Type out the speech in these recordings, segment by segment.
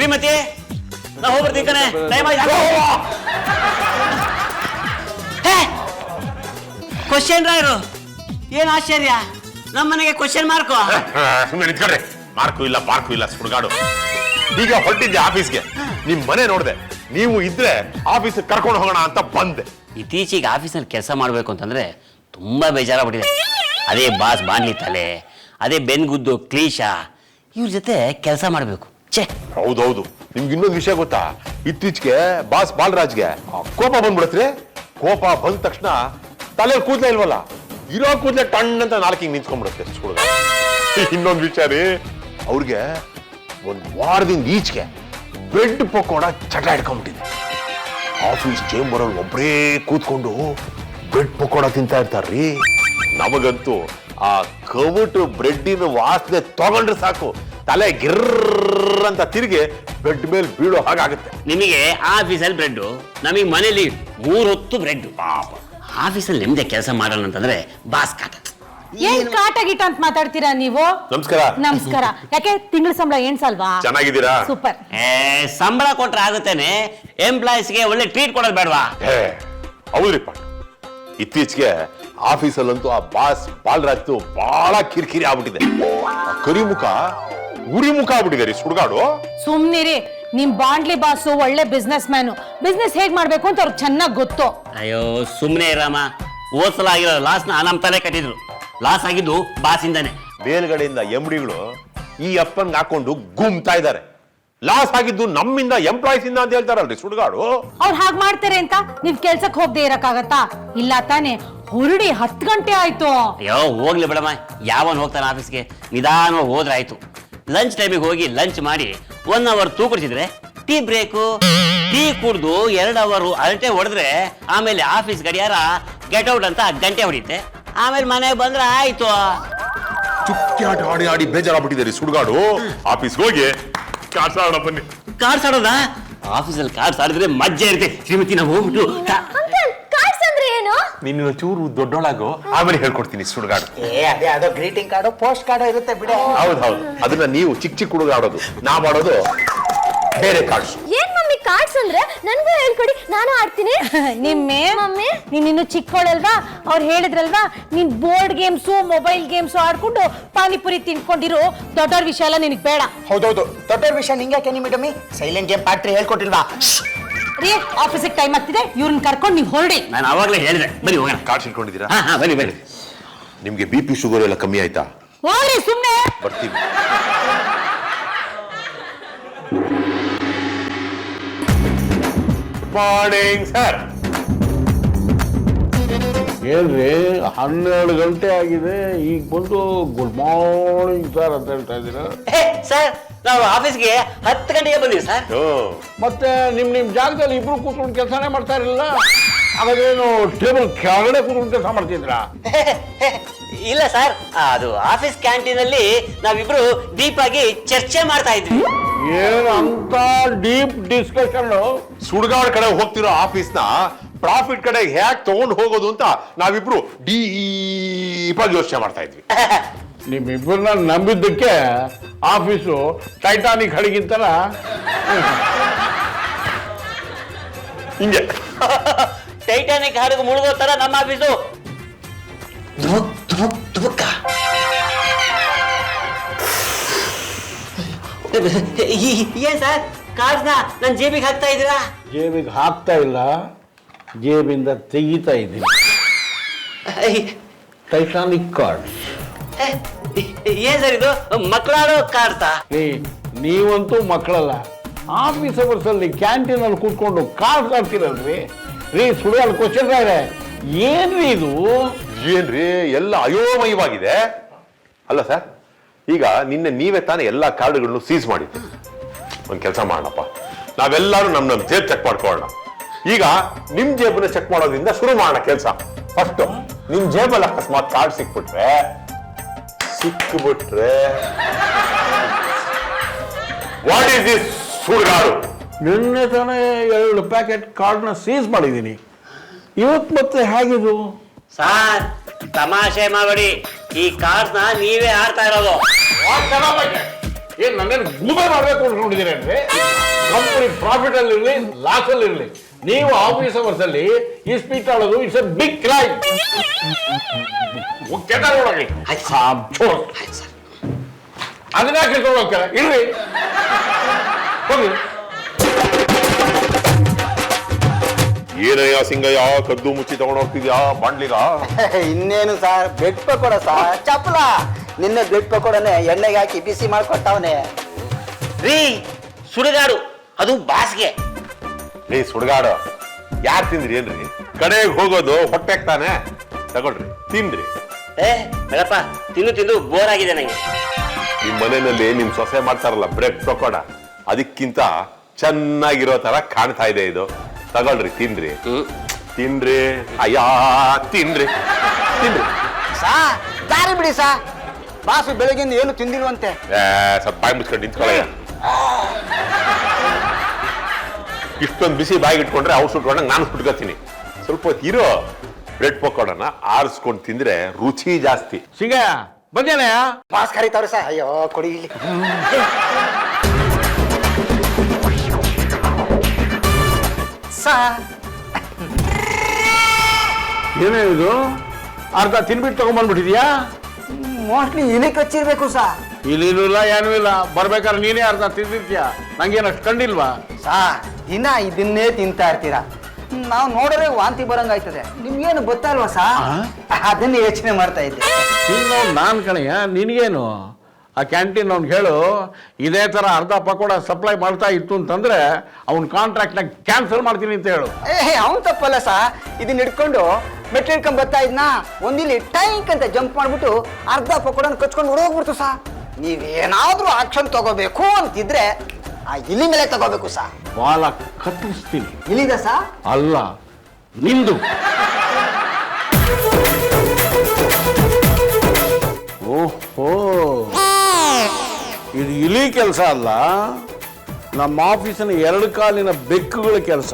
ಶ್ರೀಮತಿ ನಾ ಹೋಗ್ಬರ್ತೀವಿ ಕಣೆ, ಟೈಮ್ ಆಯ್ತು. ಕ್ವಶನ್ ರಾಯರು ಏನ್ ಆಶ್ಚರ್ಯ, ನಮ್ಮನೆಗೆ ಕ್ವಶನ್ ಮಾರ್ಕು. ಸುಮ್ಮನೆ ನಿಂತ್ಕೊಳ್ರಿ. ಮಾರ್ಕು ಇಲ್ಲ ಪಾರ್ಕು ಇಲ್ಲ ಸುಡ್ಗಾಡು. ಈಗ ಹೊರಟಿದ್ದೆ ಆಫೀಸ್ಗೆ, ನಿಮ್ ಮನೆ ನೋಡ್ದೆ, ನೀವು ಇದ್ರೆ ಆಫೀಸ್ ಕರ್ಕೊಂಡು ಹೋಗೋಣ ಅಂತ ಬಂದೆ. ಇತ್ತೀಚೆಗೆ ಆಫೀಸಲ್ಲಿ ಕೆಲಸ ಮಾಡ್ಬೇಕು ಅಂತಂದ್ರೆ ತುಂಬಾ ಬೇಜಾರಾಗ್ಬಿಟ್ಟಿದೆ. ಅದೇ ಬಾಸ್ ಬಾನ್ಲಿ ತಲೆ, ಅದೇ ಬೆನ್ಗುದ್ದು ಕ್ಲೀಶಾ, ಇವ್ರ ಜೊತೆ ಕೆಲಸ ಮಾಡ್ಬೇಕು. ಛೇ, ಹೌದೌದು. ನಿಮ್ಗೆ ಇನ್ನೊಂದು ವಿಷಯ ಗೊತ್ತಾ? ಇತ್ತೀಚೆಗೆ ಬಾಸ್ ಬಾಲರಾಜ್ಗೆ ಕೋಪ ಬಂದ್ಬಿಡತ್ರಿ. ಕೋಪ ಬಂದ ತಕ್ಷಣ ತಲೆ ಕೂದಲೇ ಇಲ್ವಲ್ಲ, ಇರೋ ಕೂದಲೇ ಟಣ್ಣ ಅಂತ ನಾಲ್ಕಿಂಗ್ ನಿಂತ್ಕೊಂಡ್ಬಿಡುತ್ತೆ. ಇನ್ನೊಂದು ವಿಚಾರ ರೀ, ಅವ್ರಿಗೆ ಒಂದ್ ವಾರದಿಂದ ಈಚೆಗೆ ಬ್ರೆಡ್ ಪಕೋಡ ಚಟ ಹಿಡ್ಕೊಂಡ್ಬಿಟ್ಟಿದೆ. ಆಫೀಸ್ ಚೇಂಬರ್ ಅಲ್ಲಿ ಒಬ್ಬರೇ ಕೂತ್ಕೊಂಡು ಬ್ರೆಡ್ ಪಕೋಡ ತಿಂತಾ ಇರ್ತಾರ್ರಿ. ನಮಗಂತೂ ಆ ಕವಟು ಬ್ರೆಡ್ಡಿನ ವಾಸನೆ ತಗೊಂಡ್ರೆ ಸಾಕು, ತಲೆ ಗಿರ್ರ ಅಂತ ತಿರುಗಿ ಬ್ರೆಡ್ ಮೇಲೆ ಬೀಳೋ ಹಾಗಾಗುತ್ತೆ. ನಿಮಗೆ ಆಫೀಸಲ್ಲಿ ಬ್ರೆಡ್, ನಮಗೆ ಮನೇಲಿ 3 ಹೊತ್ತು ಬ್ರೆಡ್. ಆಫೀಸಲ್ಲಿ ನಿಮ್ದೆ ಕೆಲಸ ಮಾಡೋಣ ಅಂತಂದ್ರೆ ಬಾಸ್ ಕಾಟ. ಏನ್ ಕಾಟ ಗೀಟ ಅಂತ ಮಾತಾಡ್ತೀರಾ ನೀವು? ನಮಸ್ಕಾರ. ನಮಸ್ಕಾರ. ಯಾಕೆ ತಿಂಗಳ ಸಂಬಳ ಏನ್ಸಲ್ವಾ? ಚೆನ್ನಾಗಿದ್ದೀರಾ? ಸೂಪರ್. ಸಂಬಳ ಕೊಟ್ರೆ ಆಗುತ್ತೇನೆ, ಎಂಪ್ಲಾಯೀಸ್ಗೆ ಒಳ್ಳೆ ಟ್ರೀಟ್ ಕೊಡೋದು ಬೇಡವಾ? ಹೌದ್ರಿಪ್ಪ, ಇತ್ತೀಚೆಗೆ ಆಫೀಸಲ್ಲಂತೂ ಆ ಬಾಸ್ ಬಾಲರಾಜ್ ಬಹಳ ಕಿರಿಕಿರಿ ಆಗ್ಬಿಟ್ಟಿದೆ. ಕರಿಮುಖ ಉರಿಮುಖ ಆಗ್ಬಿಟ್ಟಿದೆ ರೀ ಸುಡ್ಗಾಡು. ಸುಮ್ನಿರಿ, ನಿಮ್ ಬಾಂಡ್ಲಿ ಬಾಸು ಒಳ್ಳೆ ಬಿಸ್ನೆಸ್ ಮ್ಯಾನು. ಬಿಸ್ನೆಸ್ ಹೇಗ್ ಮಾಡ್ಬೇಕು ಅಂತ ಅವ್ರಿಗೆ ಚೆನ್ನಾಗ್ ಗೊತ್ತು. ಅಯ್ಯೋ ಸುಮ್ನೆ ರಾಮ, ಓದ್ಸಲ ಆಗಿರೋ ಲಾಸ್ನ ನಮ್ ತಲೆ ಕಟ್ಟಿದ್ರು. ಲಾಸ್ ಆಗಿದ್ದು ಬಾಸಿಂದಾನೆ. ಮೇಲ್ಗಡೆಯಿಂದ ಎಂಡಿಗಳು ಈ ಅಪ್ಪನ್ ಹಾಕೊಂಡು ಗುಮ್ತಾ ಇದ್ದಾರೆ. ಲಾಸ್ ಆಗಿದ್ದು ನಮ್ಮಿಂದ, ಎಂಪ್ಲಾಯೀಸ್ ಇಂದ ಅಂತ ಹೇಳ್ತಾರಲ್ರಿ ಸುಡ್ಗಾಡು. ಅವ್ರು ಹಾಗ್ ಮಾಡ್ತಾರೆ ಅಂತ ನೀವ್ ಕೆಲ್ಸಕ್ ಹೋಗದೆ ಇರಕ್ಕಾಗತ್ತಾ? ಇಲ್ಲ ತಾನೆ, ಹೊರಡಿ 10 ಗಂಟೆ ಆಯ್ತು. ಅಯ್ಯೋ ಹೋಗ್ಲಿ ಬಿಡಮ್ಮ, ಯಾವನ್ ಹೋಗ್ತಾನೆ ಆಫೀಸ್ಗೆ, ನಿಧಾನವಾಗಿ ಹೋದ್ರೆ ಆಯ್ತು. ಲಂಚ್ ಟೈಮಿಗೆ ಹೋಗಿ ಲಂಚ್ ಮಾಡಿ 1 ಅವರ್ ತೂಕಡಿಸಿದ್ರೆ ಟೀ ಬ್ರೇಕು, ಟೀ ಕುಡ್ದು 2 ಅವರ್ ಅರಟೆ ಹೊಡೆದ್ರೆ ಆಮೇಲೆ ಆಫೀಸ್ ಗಡಿಯಾರ ಗೆಟ್ ಔಟ್ ಅಂತ ಗಂಟೆ ಹೊಡಿತೆ. ಆಮೇಲೆ ಮನೆಗೆ ಬಂದ್ರೆ ಆಯ್ತು. ಚುಕ್ಕಾಟ ಆಡಿ ಆಡಿ ಬೇಜಾರಾಗ್ಬಿಟ್ಟಿದೆ ಸುಡ್ಗಾಡು. ಆಫೀಸ್ಗೆ ಹೋಗಿ ಕಾರ್ಡ್ಸ್ ಆಡೋಣ ಬನ್ನಿ. ಕಾರ್ಡ್ಸ್ ಆಡೋದಾ? ಆಫೀಸಲ್ಲಿ ಕಾರ್ಡ್ಸ್ ಆಡಿದ್ರೆ ಮಜ್ಜೆ ಇರುತ್ತೆ. ಶ್ರೀಮತಿ ನಾವು ಹೋಗ್ಬಿಟ್ಟು ಕಾರ್ಡ್ಸ್ ಅಂದ್ರೆ ಏನು? ನಿನ್ನ ಚೂರು ದೊಡ್ಡೊಳಗು, ಆಮೇಲೆ ಹೇಳ್ಕೊಡ್ತೀನಿ ಸುಡ್ಗಾಡು. ಅದೇ ಅದು ಗ್ರೀಟಿಂಗ್ ಕಾರ್ಡು, ಪೋಸ್ಟ್ ಕಾರ್ಡು ಇರುತ್ತೆ ಬಿಡ. ಹೌದು, ಅದನ್ನ ನೀವು ಚಿಕ್ಕ ಚಿಕ್ಕ ಹುಡುಗ ಆಡೋದು, ನಾ ಮಾಡೋದು ಬೇರೆ ಕಾರ್ಡ್ಸ್. ಏನ್ ಮಮ್ಮಿ ಕಾರ್ಡ್ಸ್ ಅಂದ್ರೆ? ನನ್ಗೂ ಹೇಳ್ಕೊಡಿ, ನಾನು ಆಡ್ತೀನಿ. ನಿಮ್ಮೆ ಮಮ್ಮಿ, ನೀನಿನ್ನು ಚಿಕ್ಕವಳಲ್ವಾ? ಅವ್ರು ಹೇಳಿದ್ರಲ್ವಾ ನೀನ್ ಬೋರ್ಡ್ ಗೇಮ್ಸು ಮೊಬೈಲ್ ಗೇಮ್ಸು ಆಡ್ಕೊಂಡು ಪಾನಿಪುರಿ ತಿನ್ಕೊಂಡಿರೋ. ದೊಡ್ಡವ್ರ ವಿಷಯ ಎಲ್ಲ ನಿನಗ್ ಬೇಡ. ಹೌದೌದು, ದೊಡ್ಡವ್ರ ವಿಷಯ ನಿಂಗೆ ಕೆನಿ ಮೇಡಮಿ. ಸೈಲೆಂಟ್ ಗೇಮ್ ಪಾಟ್ರಿ ಹೇಳ್ಕೊಟ್ಟಿಲ್ವಾ? ರೀ, ಆಫೀಸಿಗೆ ಟೈಮ್ ಆಗ್ತಿದೆ, ಇವ್ರನ್ನ ಕರ್ಕೊಂಡು ನೀವು ಹೊರಡಿ. ನಾನು ಅವಾಗಲೇ ಹೇಳಿದೆ, ಬನ್ನಿ ಹೋಗೋಣ. ಕಾರ್ಡ್ಸ್ ಇಟ್ಕೊಂಡಿದ್ದೀರಾ? ಹಾ ಬನ್ನಿ ಬನ್ನಿ. ನಿಮ್ಗೆ BP ಶುಗರ್ ಎಲ್ಲ ಕಮ್ಮಿ ಆಯ್ತಾ? ಹೋಗ್ರಿ ಸುಮ್ನೆ. ಬರ್ತೀವಿ. Morning sir. ಏನ್ರಿ 12 ಗಂಟೆ ಆಗಿದೆ, ಈಗ ಬಂದು ಗುಡ್ ಮಾರ್ನಿಂಗ್ ಸರ್ ಅಂತ ಹೇಳ್ತಾ ಇದ್ದೀರಾ? ಸರ್, ನಾವು ಆಫೀಸ್ಗೆ 10 ಗಂಟೆಗೆ ಬಂದಿವಿ ಸರ್. ಮತ್ತೆ ನಿಮ್ ಜಾಗದಲ್ಲಿ ಇಬ್ರು ಕೂತ್ಕೊಂಡು ಕೆಲಸನೇ ಮಾಡ್ತಾ ಇರಲಿಲ್ಲ? ಹಾಗಾದ್ರೇನು ಟೇಬಲ್ ಕೆಳಗಡೆ ಕೂತ್ಕೊಂಡು ಕೆಲಸ ಮಾಡ್ತಿದ್ರಾ? ಇಲ್ಲ ಸರ್, ಅದು ಆಫೀಸ್ ಕ್ಯಾಂಟೀನ್ ಅಲ್ಲಿ ನಾವಿಬ್ರು ಡೀಪ್ ಆಗಿ ಚರ್ಚೆ ಮಾಡ್ತಾ ಇದ್ವಿ. ಏನು ಅಂತ ಡೀಪ್ ಡಿಸ್ಕಷನ್? ಸುಡ್ಗಾಡ್ ಕಡೆ ಹೋಗ್ತಿರೋ ಆಫೀಸ್ನ ಪ್ರಾಫಿಟ್ ಕಡೆ ಹ್ಯಾಕ್ ತಗೊಂಡು ಹೋಗೋದು ಅಂತ ನಾವಿಬ್ರು ಡೀಪ್ ಆಗಿ ಯೋಚನೆ ಮಾಡ್ತಾ ಇದ್ವಿ. ನಿಮ್ಮಿಬ್ಬರನ್ನ ನಂಬಿದ್ದಕ್ಕೆ ಆಫೀಸು ಟೈಟಾನಿಕ್ ಹಡಗಿಂತಲ್ಲ ಹಿಂಗೆ ಟೈಟಾನಿಕ್ ಹಡಗು ಮುಳುಗೋ ತರ ನಮ್ಮ ಆಫೀಸು. ಏನ್ ಸರ್, ಕಾರ್ಡ್ನ ನನ್ನ ಜೇಬಿಗೆ ಹಾಕ್ತಾ ಇದ್ದೀರಾ? ಜೇಬಿಗೆ ಹಾಕ್ತಾ ಇಲ್ಲ, ಜೇಬಿಂದ ತೆಗಿತಾ ಇದ್ದೀನಿ. Titanic card. ಏನ್ ಸರ್ ಇದು, ಮಕ್ಕಳಾಡೋ ಕಾರ್ಡ್ತಾ? ನೀವಂತೂ ಮಕ್ಕಳಲ್ಲ. ಆಫೀಸ್ ಅವರ್ಸ್ ಅಲ್ಲಿ ಕ್ಯಾಂಟೀನ್ ಅಲ್ಲಿ ಕೂತ್ಕೊಂಡು ಕಾರ್ಡ್ ಆಡ್ತಿರಲ್ರಿ ರೀ. ಸುಳ್ಳು ಕ್ವಶನ್ ಇದೆ, ಏನ್ರಿ ಇದು? ಏನ್ರಿ ಎಲ್ಲ ಅಯೋಮಯವಾಗಿದೆ ಅಲ್ಲ ಸರ್? ಈಗ ನಿನ್ನೆ ನೀವೇ ತಾನೇ ಎಲ್ಲಾ ಕಾರ್ಡ್ಗಳನ್ನು ಸೀಸ್ ಮಾಡಿದ್ವಿ. ಒಂದ್ ಕೆಲಸ ಮಾಡೋಣಪ್ಪ, ನಾವೆಲ್ಲರೂ ನಮ್ ಜೇಬ್ ಚೆಕ್ ಮಾಡ್ಕೊಳ್ಳೋಣ. ಈಗ ನಿಮ್ ಜೇಬನ್ನ ಚೆಕ್ ಮಾಡೋದ್ರಿಂದ ಶುರು ಮಾಡೋಣ ಕೆಲಸ. ಫಸ್ಟ್ ನಿಮ್ ಜೇಬಲ್ಲಿ ಅಕಸ್ಮಾತ್ ಕಾರ್ಡ್ ಸಿಕ್ಬಿಟ್ರೆ ವಾಟ್ ಈಸ್ ದಿಸ್ ಸುಡ್ಗಾಡು? ನಿನ್ನೆ ತಾನೇ 2 ಪ್ಯಾಕೆಟ್ ಕಾರ್ಡ್ನ ಸೀಸ್ ಮಾಡಿದ್ದೀನಿ. ಇವತ್ತು ಮತ್ತೆ ಹೇಗಿದು? ಸರ್, ತಮಾಷೆ ಮಾಡಬೇಡಿ, ಈ ಕಾರ್ಡ್ನ ನೀವೇ ಆಡ್ತಾ ಇರೋದು. ಏನ್ ನನ್ನೇನು ಗೂಬೆ ಮಾಡ್ಬೇಕು ಅನ್ಕೊಂಡಿದ್ದೀರೇನ್ರಿ? ಕಂಪನಿ ಪ್ರಾಫಿಟ್ ಅಲ್ಲಿ ಇರ್ಲಿ ಲಾಸ್ ಅಲ್ಲಿ ಇರ್ಲಿ, ನೀವು ಆಫೀಸ್ ಅವರ್ಸ್ ಅಲ್ಲಿ ಈ ಸ್ಪೀಚ್ ಆಡೋದು ಇಟ್ಸ್ ಎ ಬಿಗ್ ಕ್ರೈಮ್. ಒಳಗೆ ಅದನ್ನ ಕಿತ್ಕೊಂಡು ಹೋಗ್ತಾರೆ ಇರ್ರಿ ಹೋಗಿ. ಏನಯ್ಯ ಸಿಂಗಯ್ಯ ಕದ್ದು ಮುಚ್ಚಿ ತಗೊಂಡು ಹೋಗ್ತಿದ್ಯಾ ಬಾಂಡ್ಲಿಗ? ಇನ್ನೇನು ಸರ್, ಬ್ರೆಡ್ ಪಕೋಡ ಸರ್, ಚಪ್ಪಲ. ನಿನ್ನೆ ಬ್ರೆಡ್ ಪಕೋಡನೆ ಎಣ್ಣೆಗೆ ಹಾಕಿ ಬಿಸಿ ಮಾಡ್ಕೊಟ್ಟವನೆ. ರೀ ಸುಡುಗಾಡು, ಅದು ಬಾಸ್ಗೆ. ಏ ಸುಡ್ಗಾಡು, ಯಾರು ತಿಂದ್ರಿ ಏನ್ರಿ? ಕಡೆಗೆ ಹೋಗೋದು ಹೊಟ್ಟೆಗೆ ತಾನೆ, ತಗೊಳ್ರಿ ತಿನ್ರಿ. ಏ ಬೇಡಪ್ಪ, ತಿಂದು ತಿಂದು ಬೋರ್ ಆಗಿದೆ ನಂಗೆ. ನಿಮ್ ಮನೆಯಲ್ಲಿ ನಿಮ್ ಸೊಸೆ ಮಾಡ್ತಾರಲ್ಲ ಬ್ರೆಡ್ ಪಕೋಡ, ಅದಕ್ಕಿಂತ ಚೆನ್ನಾಗಿರೋ ತರ ಕಾಣ್ತಾ ಇದೆ ಇದು. ತಗೊಳ್ರಿ ತಿನ್ರಿ ತಿನ್ರಿ, ಅಯ್ಯಾ ತಿನ್ರಿ ತಿನ್ರಿ. ಸಾ ದಾರಿ ಬಿಡಿ ಸಾ, ಬಾಸು ಬೆಳಗಿಂದ ಏನು ತಿಂದಿಲ್ವಂತೆ. ಸ್ವಲ್ಪ ಬಾಯಿ ಮುಚ್ಕೊಂಡು ನಿಂತ್ಕೊಳ್ಳಯ್ಯ. ಇಷ್ಟೊಂದು ಬಿಸಿ ಬಾಯಿಗೆ ಇಟ್ಕೊಂಡ್ರೆ ಅವ್ರು ಸುಟ್ಕೊಂಡಂಗೆ ನಾನು ಸುಟ್ಕೋತೀನಿ. ಸ್ವಲ್ಪ ಹೊತ್ತು ಇರೋ ಬ್ರೆಡ್ ಪಕೋಡನ ಆರಿಸ್ಕೊಂಡು ತಿಂದ್ರೆ ರುಚಿ ಜಾಸ್ತಿ. ಸಿಂಗಯ್ಯ ಬಂದೇನೆ. ಬಾಸ್ ಕರೀತಾವ್ರಿ ಸಾ. ಅಯ್ಯೋ ಕೊಡಿ ಇಲ್ಲಿ. ಸಾ ಏನೇ ಇದು, ಅರ್ಧ ತಿನ್ಬಿಟ್ಟು ತಗೊಂಡ್ಬಂದ್ಬಿಟ್ಟಿದ್ಯಾ? ಮೋಸ್ಟ್ಲಿ ಇಲಿ ಕಚ್ಚಿರ್ಬೇಕು ಸಾ. ಇಲ್ಲಿನೂ ಇಲ್ಲ ಏನೂ ಇಲ್ಲ, ಬರ್ಬೇಕಾದ್ರೆ ನೀನೇ ಅರ್ಧ ತಿಂದಿರ್ತೀಯ, ನಂಗೇನು ಅಷ್ಟು ಕಂಡಿಲ್ವಾ? ಸಾ ದಿನ ಇದನ್ನೇ ತಿಂತಾ ಇರ್ತೀರಾ, ನಾವು ನೋಡಿದ್ರೆ ವಾಂತಿ ಬರಂಗಾಯ್ತದೆ. ನಿಮ್ಗೇನು ಗೊತ್ತಲ್ವಾ ಸಾ? ಅದನ್ನ ಯೋಚನೆ ಮಾಡ್ತಾ ಇದ್ದೆ. ತಿನ್ನೋ ನಾನ್ ಕಣಯ್ಯ, ನಿನಗೇನು? ಆ ಕ್ಯಾಂಟೀನ್ ಅವ್ನಿಗೆ ಹೇಳು ಇದೇ ತರ ಅರ್ಧ ಪಕೋಡ ಸಪ್ಲೈ ಮಾಡ್ತಾ ಇತ್ತು ಅಂತಂದ್ರೆ ಅವ್ನ ಕಾಂಟ್ರಾಕ್ಟ್ನ ಕ್ಯಾನ್ಸಲ್ ಮಾಡ್ತೀನಿ ಅಂತ ಹೇಳು. ಅವನ್ ತಪ್ಪಲ್ಲ ಸಾ, ಇದನ್ನ ಹಿಡ್ಕೊಂಡು ಮೆಟ್ಲು ಹಿಡ್ಕೊಂಡ್ ಬರ್ತಾ ಇದ್ನ, ಒಂದಿಲ್ಲಿ ಟೈಕ್ ಅಂತ ಜಂಪ್ ಮಾಡ್ಬಿಟ್ಟು ಅರ್ಧ ಪಕೋಡನ ಕಚ್ಕೊಂಡು ಹೊಡೋಗ್ಬಿಡ್ತು ಸಾ. ನೀವೇನಾದ್ರೂ ಆಕ್ಷನ್ ತಗೋಬೇಕು ಅಂತಿದ್ರೆ ಆ ಇಲಿ ಮೇಲೆ ತಗೋಬೇಕು ಸಾ. ಬಾಲ ಕತ್ತರಿಸ್ತೀನಿ. ಇಲಿದ ಸಾ? ಅಲ್ಲ, ನಿಂದು. ಓಹೋ, ಇದು ಇಲಿ ಕೆಲಸ ಅಲ್ಲ, ನಮ್ಮ ಆಫೀಸಿನ 2 ಕಾಲಿನ ಬೆಕ್ಕುಗಳ ಕೆಲಸ.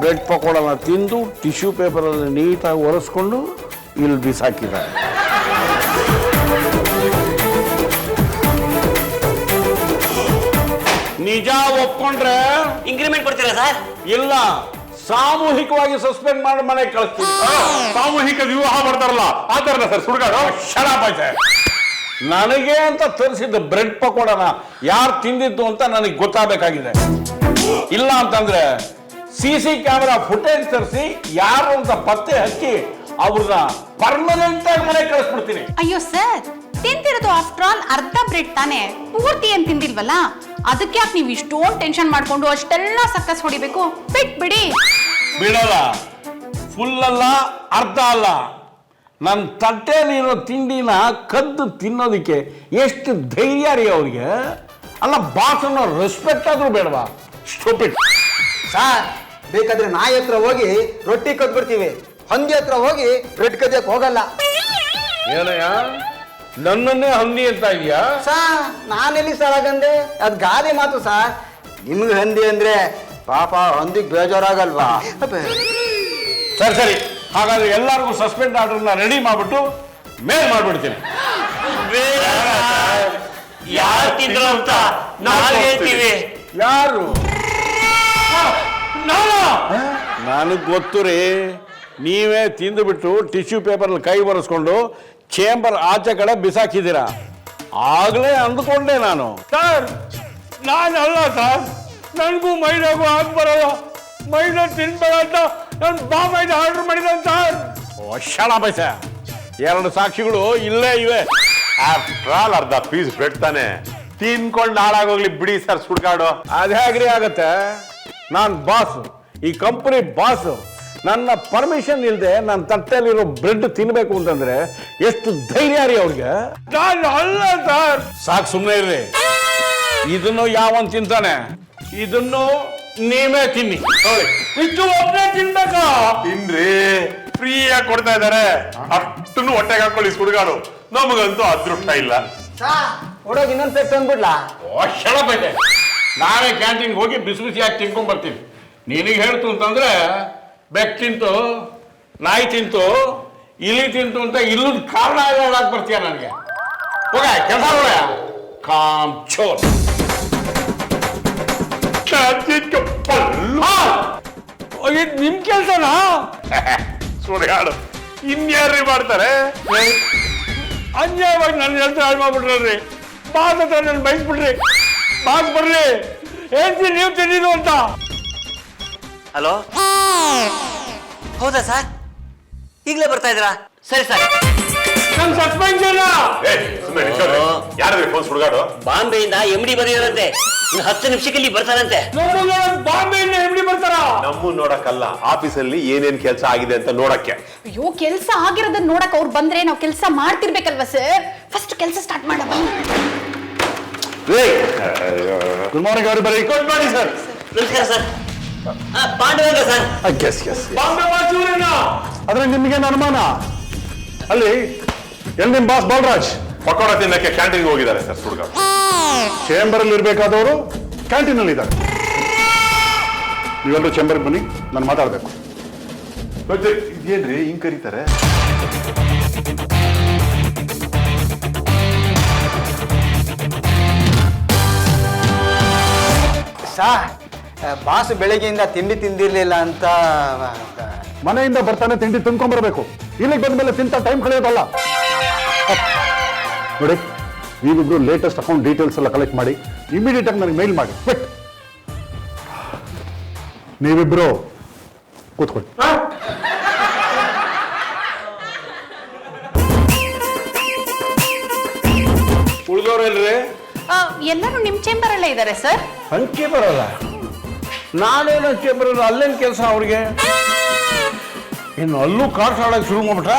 ಬ್ರೆಡ್ ಪಕೋಡನ ತಿಂದು ಟಿಶ್ಯೂ ಪೇಪರಲ್ಲಿ ನೀಟಾಗಿ ಒರೆಸ್ಕೊಂಡು ಇಲ್ಲಿ ಬಿಸಾಕಿದ್ದಾರೆ. ನಿಜ ಒಪ್ಕೊಂಡ್ರೆ ಇಂಕ್ರಿಮೆಂಟ್ ಕೊಡ್ತೀರಾ ಸರ್? ಇಲ್ಲ, ಸಾಮೂಹಿಕವಾಗಿ ಸಸ್ಪೆಂಡ್ ಮಾಡಿ ಮನೆಗೆ ಕಳಿಸ್ತೀವಿ. ಸಾಮೂಹಿಕ ವಿವಾಹ ಮಾಡ್ತಾರಲ್ಲ ಆ ಥರನ ಸರ್ ಸುಡ್ಗಾಡು? ಶರಾಬಾಯ್ತೆ. ನನಗೆ ಅಂತ ತರಿಸಿದ ಬ್ರೆಡ್ ಪಕೋಡನ ಯಾರು ತಿಂದಿದ್ದು ಅಂತ ನನಗೆ ಗೊತ್ತಾಗಬೇಕಾಗಿದೆ. ಇಲ್ಲ ಅಂತಂದ್ರೆ CC ಕ್ಯಾಮೆರಾ ಫುಟೇಜ್ ತರಿಸಿ ಯಾರು ಅಂತ ಪತ್ತೆ ಹಚ್ಚಿ ಅವ್ರನ್ನ ಪರ್ಮನೆಂಟ್ ಆಗಿ ಮನೆಗೆ ಕಳಿಸ್ಬಿಡ್ತೀನಿ. ಅಯ್ಯೋ ಸರ್, ತಿಂತಿರೋದು ಆಫ್ಟರ್ ಆಲ್ ಅರ್ಧ ಬ್ರೆಡ್ ತಾನೆ, ಪೂರ್ತಿ ಏನ್ ತಿಂದಿಲ್ವಲ್ಲ, ಅದಕ್ಕೆ ಯಾಕೆ ನೀವು ಇಷ್ಟೊಂದು ಟೆನ್ಷನ್ ಮಾಡ್ಕೊಂಡು ಅಷ್ಟೆಲ್ಲ ಸಕ್ಕಸ್ ಹೊಡಿಬೇಕು? ಬಿಟ್ಬಿಡಿ. ಬಿಡಲ್ಲ, ಫುಲ್ ಅಲ್ಲ ಅರ್ಧ ಅಲ್ಲ, ನನ್ನ ತಟ್ಟೆಯಲ್ಲಿರೋ ತಿಂಡಿನ ಕದ್ದು ತಿನ್ನೋದಕ್ಕೆ ಎಷ್ಟು ಧೈರ್ಯ ರೀ ಅವ್ರಿಗೆ. ಅಲ್ಲ, ಬಾಸ್ ಅನ್ನೋ ರೆಸ್ಪೆಕ್ಟ್ ಆದ್ರೂ ಬೇಡವಾ? ಸ್ಟೂಪಿಡ್. ಸಾ ಬೇಕಾದ್ರೆ ನಾಯಿ ಹತ್ರ ಹೋಗಿ ರೊಟ್ಟಿ ಕದ್ಬಿಡ್ತೀವಿ, ಹಂದಿ ಹತ್ರ ಹೋಗಿ ಬ್ರೆಡ್ ಕದಿಯಕ್ ಹೋಗಲ್ಲ. ಏನಯ್ಯ, ನನ್ನನ್ನೇ ಹಂದಿ ಅಂತ ಇದೆಯಾ? ಸಾ ನಾನೆಲ್ಲಿ ಸರಾಗಂದೆ, ಅದ್ ಗಾದೆ ಮಾತು ಸಾ. ನಿಮ್ಗೆ ಹಂದಿ ಅಂದ್ರೆ ಪಾಪ ಹಂದಿಗ್ ಬೇಜಾರಾಗಲ್ವಾ? ಸರಿ ಸರಿ, ಹಾಗಾದ್ರೆ ಎಲ್ಲರಿಗೂ ಸಸ್ಪೆಂಡ್ ಆರ್ಡರ್ನ ರೆಡಿ ಮಾಡ್ಬಿಟ್ಟು ಮೇಲ್ ಮಾಡ್ಬಿಡ್ತೀನಿ. ಯಾರು ತಿಂದ್ರು ಅಂತ ನಾವು ಹೇಳ್ತೀವಿ. ಯಾರು? ನನಗ್ ಗೊತ್ತು ರೀ, ನೀವೇ ತಿಂದುಬಿಟ್ಟು ಟಿಶ್ಯೂ ಪೇಪರ್ಲ್ಲಿ ಕೈ ಬರೆಸ್ಕೊಂಡು ಚೇಂಬರ್ ಆಚೆ ಕಡೆ ಬಿಸಾಕಿದ್ದೀರಾ. ಆಗ್ಲೇ ಅಂದ್ಕೊಂಡೆ ನಾನು. ಸರ್, ನಾನಲ್ಲ ಸರ್, ನನಗೂ ಮೈದಾಗೂ ಹಾಕಿ ಬರೋಲ್ಲ, ಮೈದಾ ತಿನ್ಬೇಡ ಅಂತ ನಾನು ಬಾಂಬೈದ ಆರ್ಡರ್ ಮಾಡಿದ್ದಾನೆ ಸರ್. ಶಣ ಬೈಸ, 2 ಸಾಕ್ಷಿಗಳು ಇಲ್ಲೇ ಇವೆ. ಆಫ್ಟರ್ ಆಲ್ ಅರ್ಧ ಪೀಸ್ ಬ್ರೆಡ್ ತಾನೆ, ತಿನ್ಕೊಂಡು ಹಾಳಾಗೋಗ್ಲಿ ಬಿಡಿ ಸರ್ ಸುಡ್ಗಾಡು. ಅದ್ ಹೇಗ್ರಿ ಆಗತ್ತೆ? ನಾನ್ ಬಾಸ್, ಈ ಕಂಪನಿ ಬಾಸ್. ನನ್ನ ಪರ್ಮಿಷನ್ ಇಲ್ಲದೆ ನನ್ನ ತಟ್ಟೆಯಲ್ಲಿರೋ ಬ್ರೆಡ್ ತಿನ್ಬೇಕು ಅಂತಂದ್ರೆ ಎಷ್ಟು ಧೈರ್ಯ ರೀ ಅವ್ರಿಗೆ? ನಾನು ಅಲ್ಲ ಸರ್. ಸಾಕು, ಸುಮ್ಮನೆ ಇರ್ರಿ. ಇದನ್ನು ಯಾವನ್ ತಿಂತಾನೆ, ಇದನ್ನು ನೀವೇ ತಿನ್ನಿ. ಇಷ್ಟು ಒಬ್ಬನೇ ತಿನ್ಬೇಕಾ? ತಿನ್ರಿ, ಫ್ರೀಯಾಗಿ ಕೊಡ್ತಾ ಇದಾರೆ, ಅಷ್ಟನ್ನು ಹೊಟ್ಟೆಗೆ ಹಾಕೊಳ್ಳಿ ಸುಡ್ಗಾಡು. ನಮಗಂತೂ ಅದೃಷ್ಟ ಇಲ್ಲ. ಸಾ ಹೊಡೋಗಿ ಇನ್ನೊಂದು ಪ್ಲೇಟ್ ತಂದ್ಬಿಡ್ಲಾ? ಶಳ ಬೈತೆ. ನಾಳೆ ಕ್ಯಾಂಟೀನ್ಗೆ ಹೋಗಿ ಬಿಸಿ ಬಿಸಿಯಾಗಿ ತಿನ್ಕೊಂಡ್ ಬರ್ತೀನಿ. ನಿನಗೆ ಹೇಳ್ತು ಅಂತಂದ್ರೆ ಬೆಕ್ ತಿಂತು, ನಾಯಿ ತಿಂತು, ಇಲಿ ತಿಂತು ಅಂತ ಇಲ್ಲದ ಕಾರಣ ಹೇಳಕ್ ಬರ್ತೀಯ ನನಗೆ. ಹೋಗ ಕೆಲಸ ನೋಡ. ಕಾಮ್ ಚೋರ್. ಇದು ನಿಮ್ ಕೆಲ್ಸನಾ? ಸುಳ್ಳು ಇನ್ಯಾರ್ರಿ ಮಾಡ್ತಾರೆ? ಅನ್ಯಾಯವಾಗಿ ನನ್ನ ಹೆಸರು ಹಾಳು ಮಾಡ್ಬಿಟ್ರಿ. ಬಾಸ್ ಹತ್ರ ನನ್ನ ಬಯಸ್ಬಿಟ್ರಿ. ಬಾಸ್ ಬರ್ರಿ, ಹೇಳ್ತೀನಿ ನೀವು ತಿನ್ನೀನು ಅಂತ. ಹಲೋ, ಹೌದಾ ಸರ್? ಈಗಲೇ ಬರ್ತಾ ಇದ್ದೀರಾ? ಸರಿ ಸರ್. ನಮ್ ಸಸ್ಪೆನ್ಷನ್ ಯಾರಾದ್ರೂ ಫೋನ್ ಸುಡ್ಗಾಡು? ಬಾಂಬೆಯಿಂದ MD ಬಂದಿದ್ದಾರಂತೆ. ಇನ್ನು 10 ನಿಮಿಷಕ್ಕೆ ಇಲ್ಲಿ ಬರ್ತಾರಂತೆ. ಬಾಂಬೆಯಿಂದ ಎಮ್ಡಿ ಬರ್ತಾರ? ನಮ್ಮ ನೋಡಕ್ಕಲ್ಲ, ಆಫೀಸಲ್ಲಿ ಏನೇನ್ ಕೆಲಸ ಆಗಿದೆ ಅಂತ ನೋಡಕ್ಕೆ. ಅಯ್ಯೋ, ಕೆಲಸ ಆಗಿರೋದನ್ನ ನೋಡಕ್ ಅವ್ರು ಬಂದ್ರೆ ನಾವು ಕೆಲಸ ಮಾಡ್ತಿರ್ಬೇಕಲ್ವಾ ಸರ್? ಫಸ್ಟ್ ಕೆಲಸ ಸ್ಟಾರ್ಟ್ ಮಾಡ. ಗುಡ್ ಮಾರ್ನಿಂಗ್ ಅವರಿ. Good morning sir. ನಮಸ್ಕಾರ ಸರ್. ಪಾಂಡವಂಗ ಸರ್. ಬಾಂಬೆ ವಾಚೂರೇನಾ? ಆದ್ರೆ ನಿಮ್ಗೆ ಅನುಮಾನ? ಅಲ್ಲಿ ಎಲ್ಲಿ ನಿಮ್ ಬಾಸ್ ಬಾಲರಾಜ್ ಪಕೋಡ ತಿನ್ನಕ್ಕೆ ಕ್ಯಾಂಟೀನ್ಗೆ ಹೋಗಿದ್ದಾರೆ ಸರ್ ಸುಡ್ಗಾಡು. ಚೇಂಬರ್ ಅಲ್ಲಿ ಇರ್ಬೇಕಾದವರು ಕ್ಯಾಂಟೀನ್ ಅಲ್ಲಿ ಇದ್ದಾರೆ. ನೀವೆಲ್ಲರೂ ಚೇಂಬರ್ಗೆ ಬನ್ನಿ, ನಾನು ಮಾತಾಡ್ಬೇಕು. ಇದೇನ್ರಿ ಹಿಂಗ್ ಕರೀತಾರೆ? ಸಾ ಬಾಸ್ ಬೆಳಗ್ಗೆಯಿಂದ ತಿಂಡಿ ತಿಂದಿರ್ಲಿಲ್ಲ ಅಂತ ಮನೆಯಿಂದ ಬರ್ತಾನೆ ತಿಂಡಿ ತಿನ್ಕೊಂಡ್ಬರ್ಬೇಕು. ಇಲ್ಲಿಗೆ ಬಂದ್ಮೇಲೆ ತಿಂತ ಟೈಮ್ ಕಳೆಯೋದಲ್ಲ. ನೋಡಿ, ನೀವಿಬ್ರು ಲೇಟೆಸ್ಟ್ ಅಕೌಂಟ್ ಡೀಟೇಲ್ಸ್ ಎಲ್ಲ ಕಲೆಕ್ಟ್ ಮಾಡಿ ಇಮಿಡಿಯೇಟ್ ಆಗಿ ನನಗೆ ಮೇಲ್ ಮಾಡಿ. ಕ್ವಿಕ್. ನೀವಿಬ್ರು ಕೂತ್ಕೊಳ್ಳಿ. ಉಳಿದವ್ರಲ್ರಿ? ಎಲ್ಲರೂ ನಿಮ್ ಚೇಂಬರ್ ಅಲ್ಲೇ ಇದ್ದಾರೆ ಸರ್. ಅಂಕೆ ಬರಲ್ಲ. ನಾನೇನು ಅಂಕೆ ಬರಲ್ಲ. ಅಲ್ಲೇನು ಕೆಲಸ ಅವ್ರಿಗೆ? ಇನ್ನು ಅಲ್ಲೂ ಕಾರ್ಡ್ಸ್ ಆಡೋಕೆ ಶುರು ಮಾಡ್ಬಿಟ್ಟ.